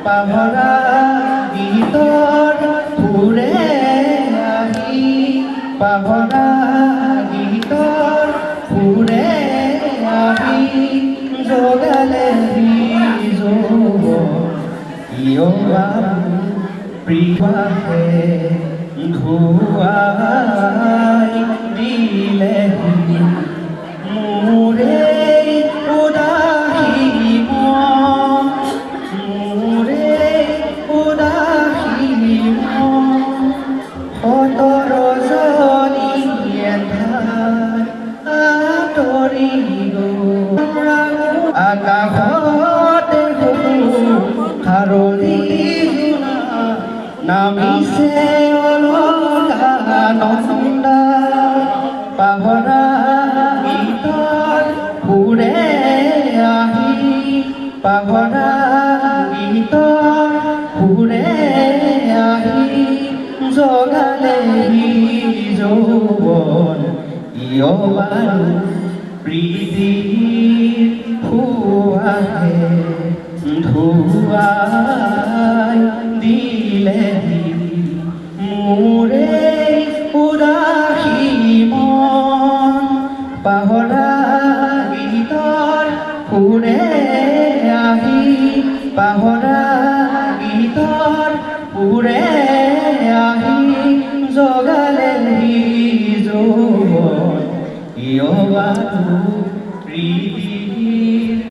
পাহৰা গীতৰ সুৰে আহি পাহৰা গীতৰ সুৰে আহি জগালে প্ৰিয়াহে ধুৱাই দিলে মোৰে উদাসী মন মোৰে উদাসী মন সতৰজনী এঠাইত আঁতৰি গ'ল আকাশতে খাৰলি নামিছে অলকানন্দা পাহৰা গীতৰ সুৰে আহি পাহৰা গীতৰ সুৰে আহি জগালে যৌৱন ইয়বাৰু প্ৰীতিৰ সুৱাহে ধুৱাই দিলে মোৰে উদাসী মন পাহৰা গীতৰ সুৰে আহি পাহৰা গীতৰ সুৰে আহি জগালে যৌৱন ইয়বাৰু